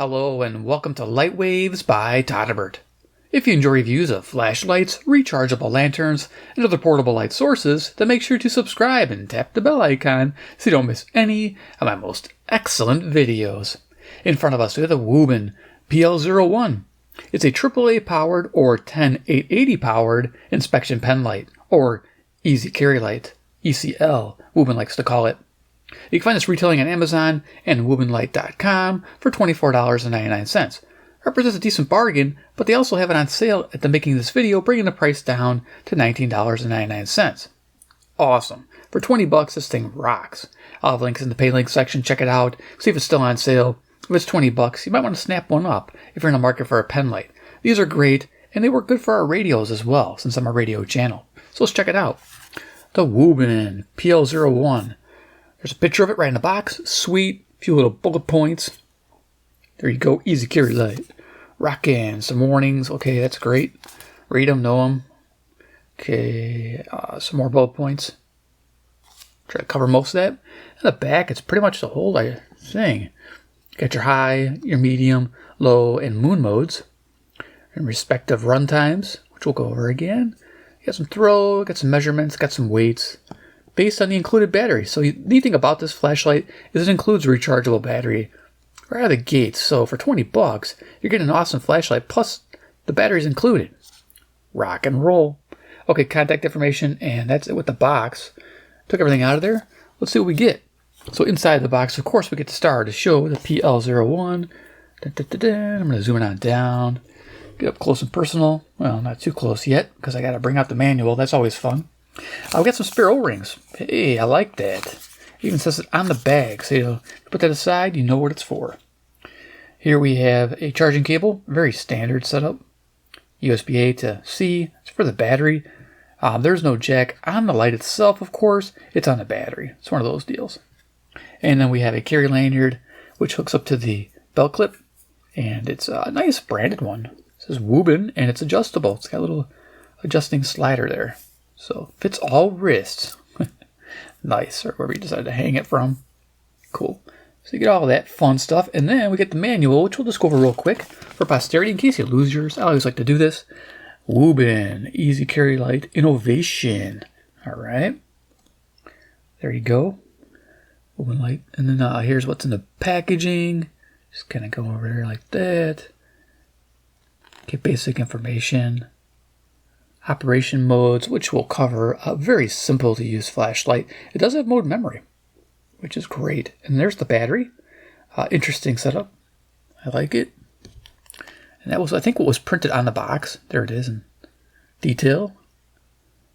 Hello and welcome to Light Waves by Todderbert. If you enjoy reviews of flashlights, rechargeable lanterns, and other portable light sources, then make sure to subscribe and tap the bell icon so you don't miss any of my most excellent videos. In front of us we have the Wuben PL01. It's a AAA powered or 10880 powered inspection pen light, or Easy Carry Light, ECL, Wuben likes to call it. You can find this retailing on Amazon and WubenLight.com for $24.99. Represents a decent bargain, but they also have it on sale at the making of this video, bringing the price down to $19.99. Awesome. For $20, this thing rocks. I'll have links in the pay link section. Check it out. See if it's still on sale. If it's $20, you might want to snap one up if you're in the market for a pen light. These are great, and they work good for our radios as well, since I'm a radio channel. So let's check it out. The Wuben PL01. There's a picture of it right in the box. Sweet. A few little bullet points. There you go. Easy Carry Light. Rockin. Some warnings. Okay, that's great. Read them, know them. Okay, some more bullet points. Try to cover most of that. In the back, it's pretty much the whole thing. You got your high, your medium, low, and moon modes. And respective run times, which we'll go over again. You got some throw, got some measurements, got some weights. Based on the included battery. So the neat thing about this flashlight is it includes a rechargeable battery right out of the gates. So for $20, you're getting an awesome flashlight, plus the battery's included. Rock and roll. Okay, contact information, and that's it with the box. Took everything out of there. Let's see what we get. So inside the box, of course, we get the star to show the PL01. I'm going to zoom it on down. Get up close and personal. Well, not too close yet, because I got to bring out the manual. That's always fun. I've got some spare O-rings. Hey, I like that. It even says it on the bag, so you put that aside, you know what it's for. Here we have a charging cable, very standard setup. USB-A to C, it's for the battery. There's no jack on the light itself, of course. It's on the battery. It's one of those deals. And then we have a carry lanyard, which hooks up to the belt clip. And it's a nice branded one. It says Wuben, and it's adjustable. It's got a little adjusting slider there. So, fits all wrists. Nice, or wherever you decide to hang it from. Cool. So you get all that fun stuff, and then we get the manual, which we'll just go over real quick for posterity in case you lose yours. I always like to do this. Wuben, Easy Carry Light Innovation. Alright. There you go. Wuben Light. And then here's what's in the packaging. Just kind of go over there like that. Get basic information. Operation modes, which will cover a very simple to use flashlight. It does have mode memory, which is great. And there's the battery. Interesting setup. I like it. And that was, I think, what was printed on the box. There it is in detail.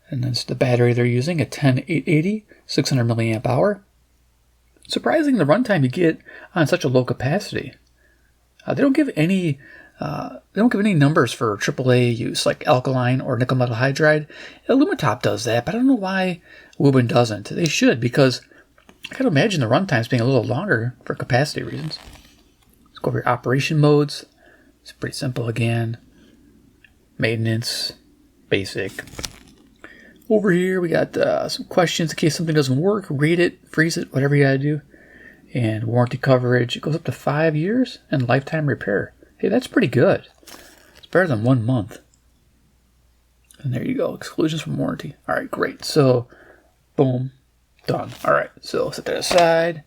And that's the battery they're using, a 10880, 600 milliamp hour. Surprising the runtime you get on such a low capacity. They don't give any numbers for AAA use, like alkaline or nickel metal hydride. Illumotop does that, but I don't know why Wuben doesn't. They should, because I can imagine the runtimes being a little longer for capacity reasons. Let's go over your operation modes. It's pretty simple again. Maintenance, basic. Over here we got some questions in case something doesn't work. Read it, freeze it, whatever you gotta do. And warranty coverage. It goes up to 5 years and lifetime repair. Hey, that's pretty good. It's better than 1 month. And there you go. Exclusions from warranty. All right, great. So, boom. Done. All right, so set that aside.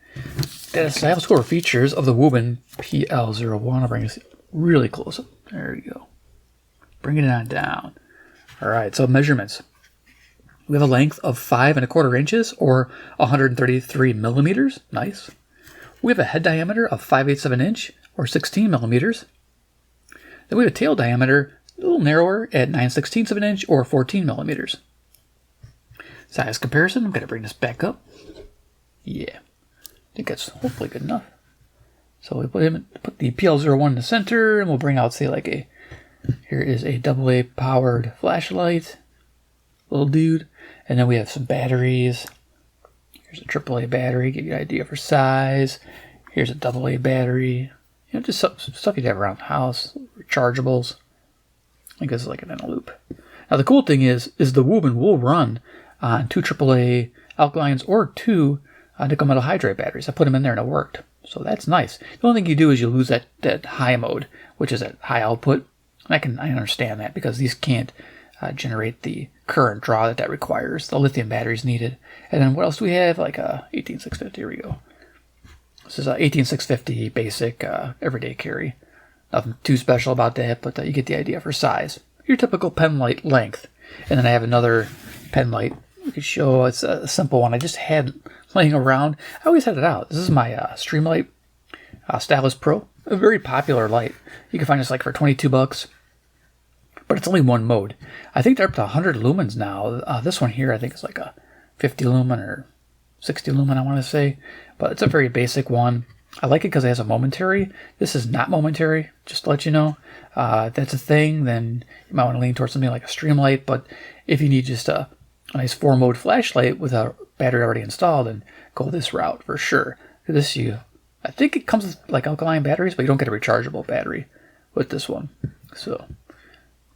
Let's go over features of the Wuben PL01. I'll bring this really close up. There you go. Bring it on down. All right, so measurements. We have a length of 5¼ inches or 133 millimeters. Nice. We have a head diameter of 5/8 of an inch or 16 millimeters. Then we have a tail diameter a little narrower at 9/16 of an inch or 14 millimeters. Size comparison, I'm going to bring this back up. Yeah, I think that's hopefully good enough. So we put the PL01 in the center, and we'll bring out, say, like here is a AA powered flashlight, little dude. And then we have some batteries. Here's a AAA battery, give you an idea for size. Here's a AA battery. You know, just some stuff you'd have around the house. Rechargeables. I guess it's like an in a loop. Now the cool thing is the Wuben will run on 2 AAA alkalines or 2 nickel metal hydride batteries. I put them in there and it worked. So that's nice. The only thing you do is you lose that high mode, which is at high output. I understand that because these can't generate the current draw that requires. The lithium battery is needed. And then what else do we have? Like a 18650. Here we go. This is a 18650 basic everyday carry. Nothing too special about that, but you get the idea for size. Your typical Penlight length. And then I have another Penlight. We could show it's a simple one I just had laying around. I always had it out. This is my Streamlight Stylus Pro. A very popular light. You can find this like for 22 bucks. But it's only one mode. I think they're up to 100 lumens now. This one here I think is like a 50 lumen or 60 lumen I want to say. But it's a very basic one. I like it because it has a Momentary. This is not Momentary, just to let you know. If that's a thing, then you might want to lean towards something like a Streamlight. But if you need just a nice 4-mode flashlight with a battery already installed, then go this route for sure. I think it comes with like alkaline batteries, but you don't get a rechargeable battery with this one. So,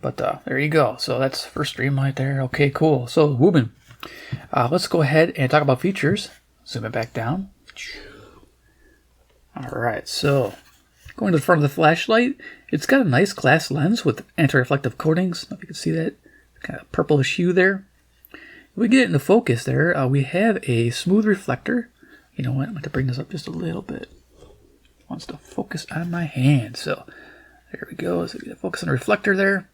but there you go. So that's first Streamlight there. Okay, cool. So Wuben, let's go ahead and talk about features. Zoom it back down. All right, so going to the front of the flashlight, it's got a nice glass lens with anti-reflective coatings. I don't know if you can see that kind of purplish hue there. If we get it into focus there, we have a smooth reflector. You know what? I'm going to bring this up just a little bit. It wants to focus on my hand. So there we go. So we get focus on the reflector there.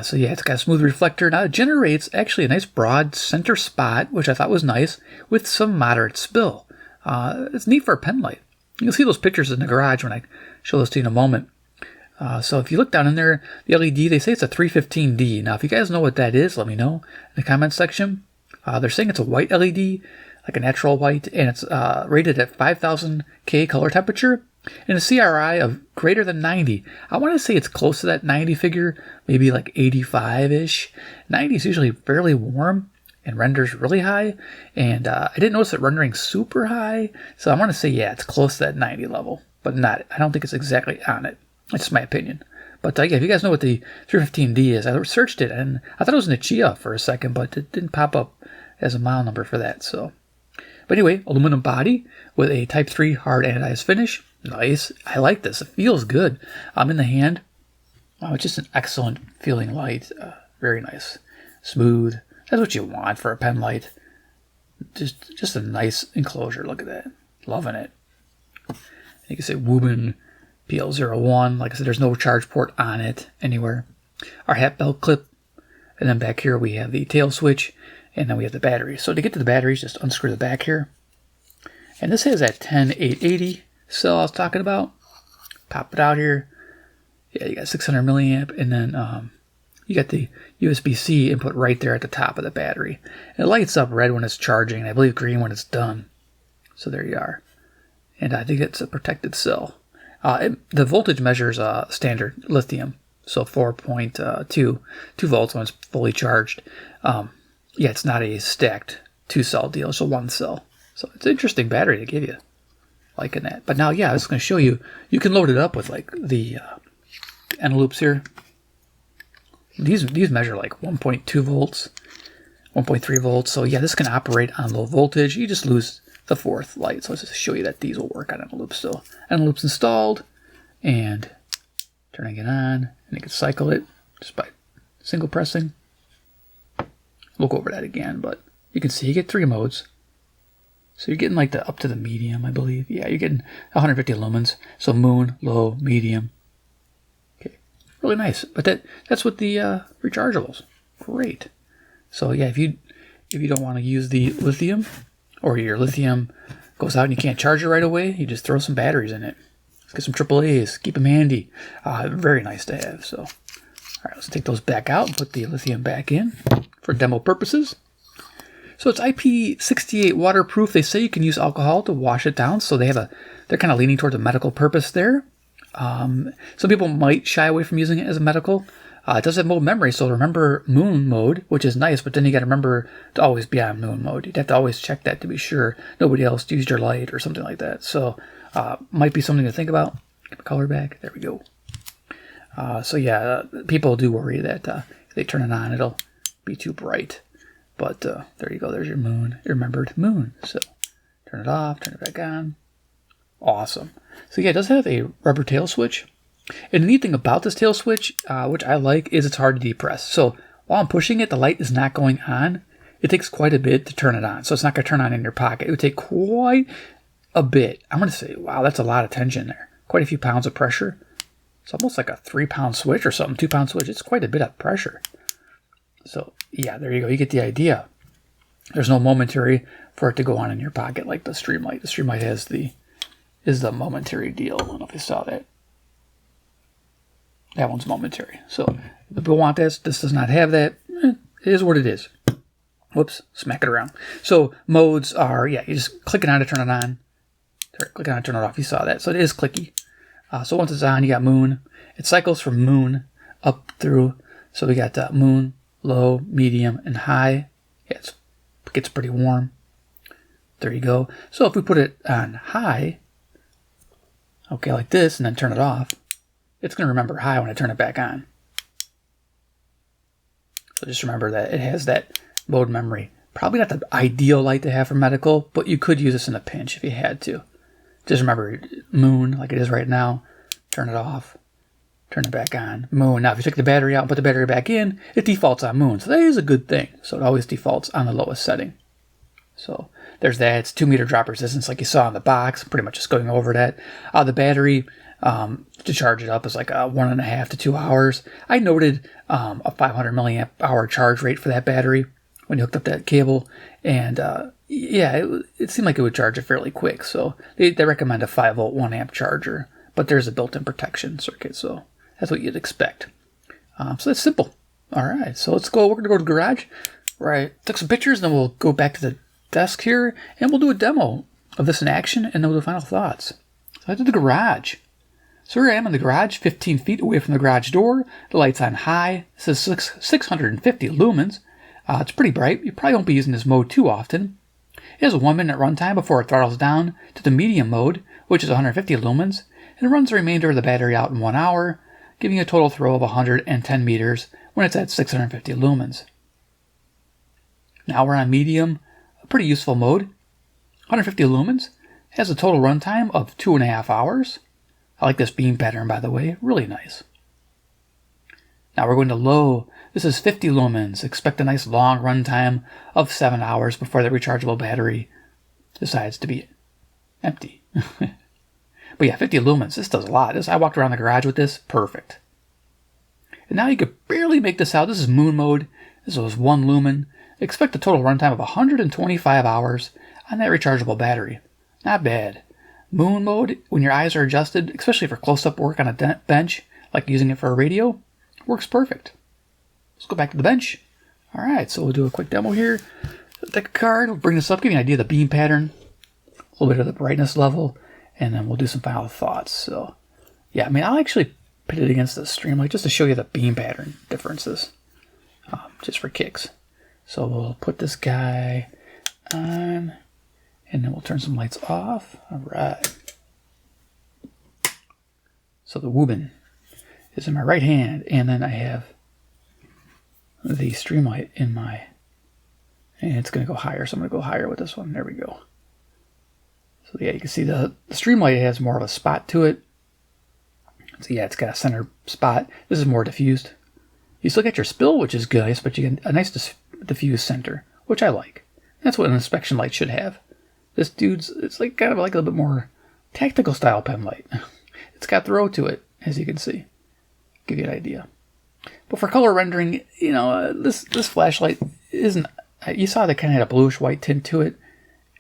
So yeah, it's got a smooth reflector. Now it generates actually a nice broad center spot, which I thought was nice, with some moderate spill. It's neat for a pen light. You'll see those pictures in the garage when I show those to you in a moment. So if you look down in there, the LED, they say it's a 315D. Now, if you guys know what that is, let me know in the comments section. They're saying it's a white LED, like a natural white, and it's rated at 5000 K color temperature and a CRI of greater than 90. I want to say it's close to that 90 figure, maybe like 85-ish. 90 is usually fairly warm and renders really high, and I didn't notice it rendering super high, so I want to say, yeah, it's close to that 90 level, but I don't think it's exactly on it. That's just my opinion. But yeah, if you guys know what the 315D is, I searched it, and I thought it was Nichia for a second, but it didn't pop up as a model number for that. So, but anyway, aluminum body with a Type 3 hard anodized finish. Nice. I like this. It feels good. In the hand. It's just an excellent feeling light. Very nice. Smooth. That's what you want for a pen light. Just a nice enclosure. Look at that. Loving it. You can say Wuben PL01. Like I said, there's no charge port on it anywhere. Our hat belt clip. And then back here we have the tail switch. And then we have the battery. So to get to the batteries, just unscrew the back here. And this has that 10880 cell I was talking about. Pop it out here. Yeah, you got 600 milliamp. And then you got the USB-C input right there at the top of the battery. And it lights up red when it's charging, and I believe green when it's done. So there you are. And I think it's a protected cell. The voltage measures standard lithium, so 4.2 volts when it's fully charged. Yeah, it's not a stacked 2-cell deal, it's a 1-cell. So it's an interesting battery to give you. Liking that. But now, yeah, I was going to show you. You can load it up with like the end loops here. These measure like 1.2 volts, 1.3 volts. So yeah, this can operate on low voltage. You just lose the fourth light. So let's just show you that these will work on end loops still. End loops installed, and turning it on, and you can cycle it just by single pressing. We'll go over that again, but you can see you get 3 modes. So you're getting like up to the medium, I believe. Yeah, you're getting 150 lumens. So moon, low, medium. Okay, really nice. But that's with the rechargeables. Great. So yeah, if you don't want to use the lithium, or your lithium goes out and you can't charge it right away, you just throw some batteries in it. Let's get some AAAs. Keep them handy. Very nice to have. So, all right, let's take those back out and put the lithium back in for demo purposes. So it's IP68 waterproof. They say you can use alcohol to wash it down, so they're kind of leaning towards a medical purpose there. Some people might shy away from using it as a medical. It does have mode memory, so remember moon mode, which is nice, but then you got to remember to always be on moon mode. You'd have to always check that to be sure nobody else used your light or something like that. So might be something to think about. Get the color back. There we go. So yeah, people do worry that if they turn it on, it'll be too bright. But there you go. There's your moon. Your remembered moon. So turn it off. Turn it back on. Awesome. So yeah, it does have a rubber tail switch. And the neat thing about this tail switch, which I like, is it's hard to depress. So while I'm pushing it, the light is not going on. It takes quite a bit to turn it on. So it's not going to turn on in your pocket. It would take quite a bit. I'm going to say, wow, that's a lot of tension there. Quite a few pounds of pressure. It's almost like a 3-pound switch or something, 2-pound switch. It's quite a bit of pressure. So yeah, there you go. You get the idea. There's no momentary for it to go on in your pocket like the Streamlight. The Streamlight is the momentary deal. I don't know if you saw that. That one's momentary. So if people want this, this does not have that. It is what it is. Whoops, smack it around. So modes are, yeah, you just click it on to turn it on. Click on to turn it off. You saw that. So it is clicky. So once it's on, you got moon. It cycles from moon up through. So we got moon, low, medium, and high. Yeah, it gets pretty warm. There you go. So if we put it on high, okay, like this, and then turn it off, it's going to remember high when I turn it back on. So just remember that it has that mode memory. Probably not the ideal light to have for medical, but you could use this in a pinch if you had to. Just remember moon, like it is right now. Turn it off. Turn it back on. Moon. Now, if you take the battery out and put the battery back in, it defaults on moon. So that is a good thing. So it always defaults on the lowest setting. So there's that. It's 2-meter drop resistance like you saw in the box. Pretty much just going over that. The battery, to charge it up is like 1.5 to 2 hours. I noted a 500 milliamp hour charge rate for that battery when you hooked up that cable. And yeah, it seemed like it would charge it fairly quick. So they recommend a 5-volt 1-amp charger. But there's a built-in protection circuit. So that's what you'd expect. So that's simple. All right, so let's go. We're going to go to the garage. Right, took some pictures, and then we'll go back to the desk here, and we'll do a demo of this in action, and then we'll do final thoughts. So I did the garage. So here I am in the garage, 15 feet away from the garage door. The light's on high. It says 650 lumens. It's pretty bright. You probably won't be using this mode too often. It has a 1-minute runtime before it throttles down to the medium mode, which is 150 lumens, and it runs the remainder of the battery out in 1 hour, giving you a total throw of 110 meters when it's at 650 lumens. Now we're on medium, a pretty useful mode. 150 lumens, has a total runtime of 2.5 hours. I like this beam pattern, by the way, really nice. Now we're going to low. This is 50 lumens. Expect a nice long runtime of 7 hours before the rechargeable battery decides to be empty. But yeah, 50 lumens, this does a lot. I walked around the garage with this, perfect. And now you could barely make this out. This is moon mode. This was 1 lumen. Expect a total runtime of 125 hours on that rechargeable battery. Not bad. Moon mode, when your eyes are adjusted, especially for close-up work on a bench, like using it for a radio, works perfect. Let's go back to the bench. All right, so we'll do a quick demo here. Take a card, we'll bring this up, give you an idea of the beam pattern, a little bit of the brightness level, and then we'll do some final thoughts. So, yeah, I mean, I'll actually put it against the Streamlight just to show you the beam pattern differences, just for kicks. So we'll put this guy on, and then we'll turn some lights off. All right. So the Wuben is in my right hand, and then I have the Streamlight in my, and it's going to go higher, so I'm going to go higher with this one. There we go. So yeah, you can see the Streamlight has more of a spot to it. So yeah, it's got a center spot. This is more diffused. You still get your spill, which is nice, but you get a nice diffused center, which I like. That's what an inspection light should have. This dude's, it's like kind of like a little bit more tactical style pen light. It's got throw to it, as you can see. Give you an idea. But for color rendering, you know, this flashlight isn't, you saw that kind of had a bluish white tint to it.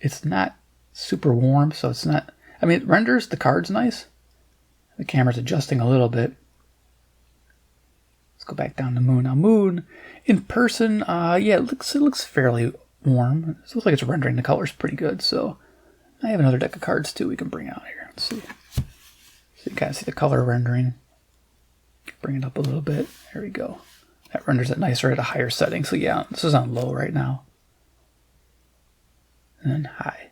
It's not super warm, so it's not, I mean, it renders the cards nice. The camera's adjusting a little bit. Let's go back down to moon. Now moon, in person, yeah, it looks fairly warm. It looks like it's rendering the colors pretty good, so I have another deck of cards too we can bring out here. Let's see. So you kind of see the color rendering. Bring it up a little bit. There we go. That renders it nicer at a higher setting. So yeah, this is on low right now. And then high.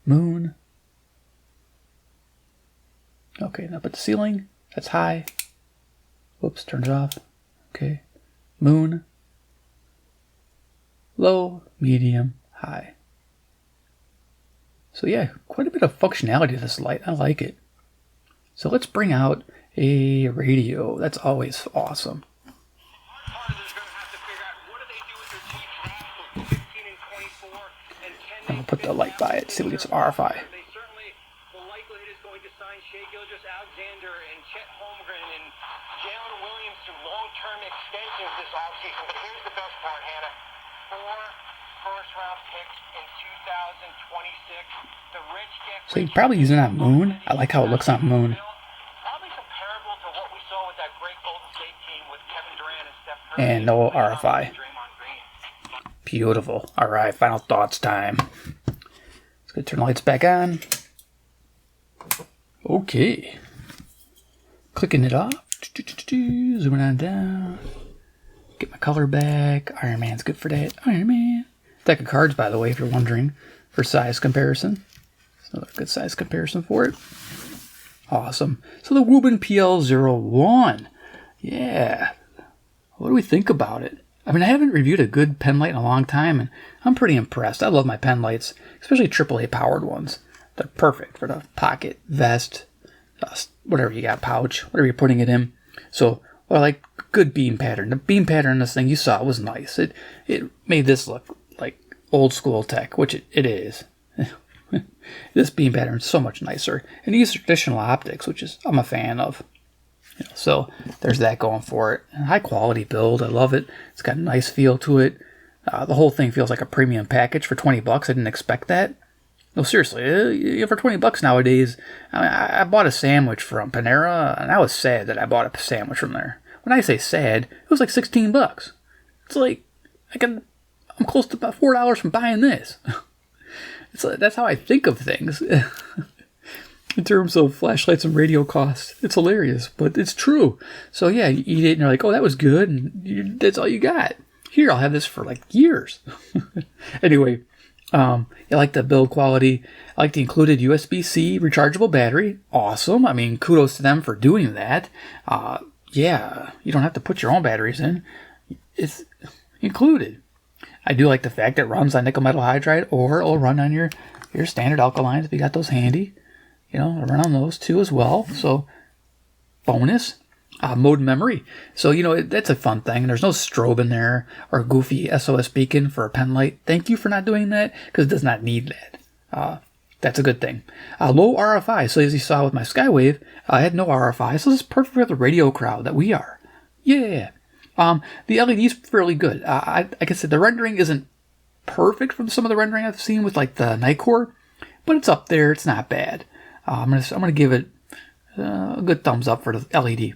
Moon. Okay, now up at the ceiling. That's high. Whoops, turn it off. Okay. Moon. Low, medium, high. So yeah, quite a bit of functionality to this light. I like it. So let's bring out a radio. That's always awesome. And we'll put the light by it, see if we get some RFI. Long-term extensions this offseason, but here's the best part, Hannah. 4 first-round picks in 2026. The rich get. So you're probably using that Moon. I like how it looks on Moon. Probably comparable to what we saw with that great Golden State team with Kevin Durant and Steph Curry. And no RFI. Beautiful. All right, final thoughts time. Let's go turn the lights back on. Okay. Clicking it off. Zooming on down. Get my color back. Iron Man's good for that. Iron Man. Deck of cards, by the way, if you're wondering, for size comparison. It's another good size comparison for it. Awesome. So the Wuben PL01. Yeah. What do we think about it? I mean, I haven't reviewed a good Penlight in a long time, and I'm pretty impressed. I love my Penlights, especially AAA powered ones. They're perfect for the pocket, vest, whatever you got, pouch, whatever you're putting it in. So, well, like, good beam pattern. The beam pattern in this thing you saw was nice. It made this look like old school tech, which it is. This beam pattern is so much nicer. And these traditional optics, which is I'm a fan of. So there's that going for it. And high quality build. I love it. It's got a nice feel to it. The whole thing feels like a premium package for $20. I didn't expect that. No, seriously, for $20 nowadays, I bought a sandwich from Panera, and I was sad that I bought a sandwich from there. When I say sad, it was like $16. It's like I'm close to about $4 from buying this. That's how I think of things in terms of flashlights and radio costs. It's hilarious, but it's true. So yeah, you eat it and you're like, oh, that was good, and that's all you got. Here, I'll have this for like years. Anyway. I like the build quality. I like the included USB-C rechargeable battery. Awesome. I mean, kudos to them for doing that. Yeah, you don't have to put your own batteries in. It's included. I do like the fact that it runs on nickel metal hydride, or it'll run on your standard alkalines if you got those handy. I'll run on those too as well. So, bonus. Mode memory. So, that's a fun thing. There's no strobe in there or goofy SOS beacon for a Penlight. Thank you for not doing that, because it does not need that. That's a good thing. Low RFI. So as you saw with my Skywave, I had no RFI. So this is perfect for the radio crowd that we are. Yeah. The LED is fairly good. Like I said, the rendering isn't perfect from some of the rendering I've seen with like the Nightcore, but it's up there. It's not bad. I'm gonna give it a good thumbs up for the LED.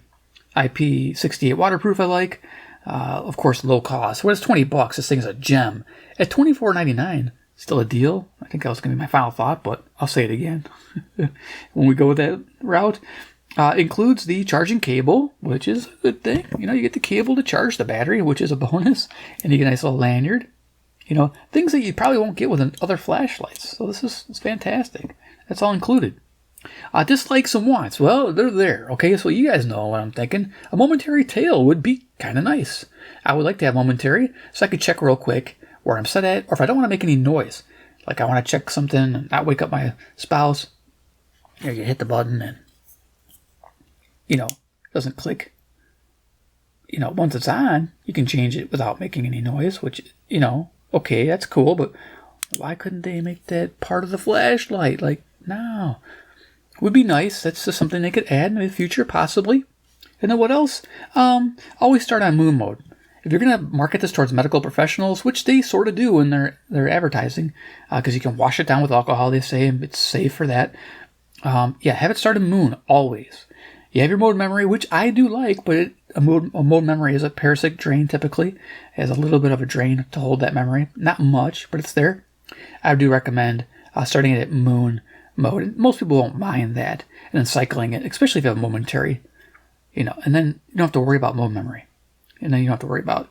IP68 waterproof I like. Of course, low cost. When it's $20, this thing is a gem. At $24.99, still a deal. I think that was going to be my final thought, but I'll say it again when we go with that route. Includes the charging cable, which is a good thing. You get the cable to charge the battery, which is a bonus, and you get a nice little lanyard. Things that you probably won't get with other flashlights. So it's fantastic. That's all included. Dislikes and wants. Well, they're there. Okay, so you guys know what I'm thinking. A momentary tail would be kind of nice. I would like to have momentary, so I could check real quick where I'm set at, or if I don't want to make any noise. Like I want to check something and not wake up my spouse. You hit the button and, it doesn't click. Once it's on, you can change it without making any noise, which, okay, that's cool, but why couldn't they make that part of the flashlight? Like, no. Would be nice. That's just something they could add in the future, possibly. And then what else? Always start on moon mode. If you're going to market this towards medical professionals, which they sort of do in their advertising, because you can wash it down with alcohol, they say, and it's safe for that. Have it start in moon, always. You have your mode memory, which I do like, but a mode memory is a parasitic drain, typically. It has a little bit of a drain to hold that memory. Not much, but it's there. I do recommend starting it at moon mode. Most people won't mind that, and then cycling it, especially if you have momentary, and then you don't have to worry about mode memory, and then you don't have to worry about,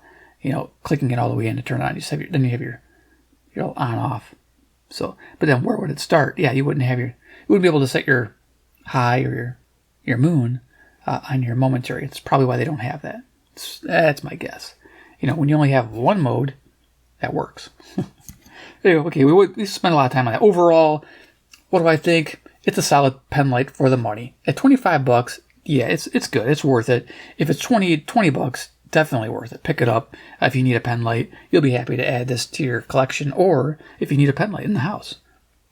clicking it all the way in to turn it on. Then you have your on off. So, but then where would it start? Yeah, you wouldn't be able to set your high or your moon on your momentary. It's probably why they don't have that. That's my guess. When you only have one mode, that works. Anyway, okay, we spent a lot of time on that. Overall, What do I think? It's a solid Penlight for the money. At 25 bucks, yeah, it's good. It's worth it. If it's 20 bucks, definitely worth it. Pick it up. If you need a Penlight, you'll be happy to add this to your collection. Or if you need a Penlight in the house,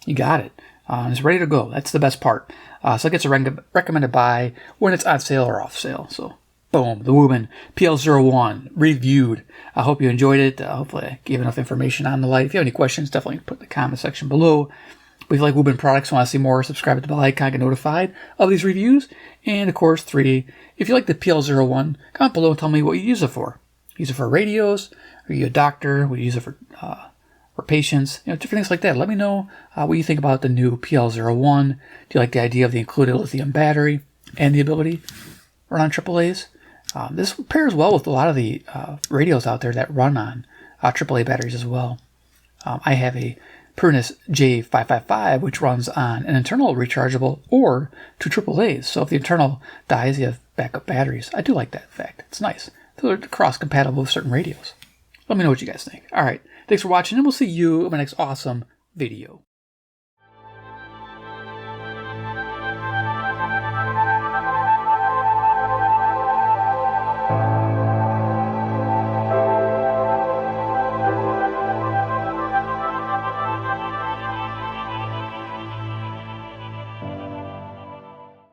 you got it. It's ready to go. That's the best part. So it gets a recommended buy when it's on sale or off sale. So boom, the Wuben PL01 reviewed. I hope you enjoyed it. Hopefully I gave enough information on the light. If you have any questions, definitely put in the comment section below. But if you like Wuben products, want to see more, subscribe to the bell icon, get notified of these reviews. And of course, 3, if you like the PL01, comment below and tell me what you use it for. Use it for radios? Are you a doctor? Would you use it for patients? Different things like that. Let me know what you think about the new PL01. Do you like the idea of the included lithium battery and the ability to run on AAAs? This pairs well with a lot of the radios out there that run on AAA batteries as well. I have a Purnis J555, which runs on an internal rechargeable or 2 AAAs. So if the internal dies, you have backup batteries. I do like that fact. It's nice. They're cross-compatible with certain radios. Let me know what you guys think. All right. Thanks for watching, and we'll see you in my next awesome video.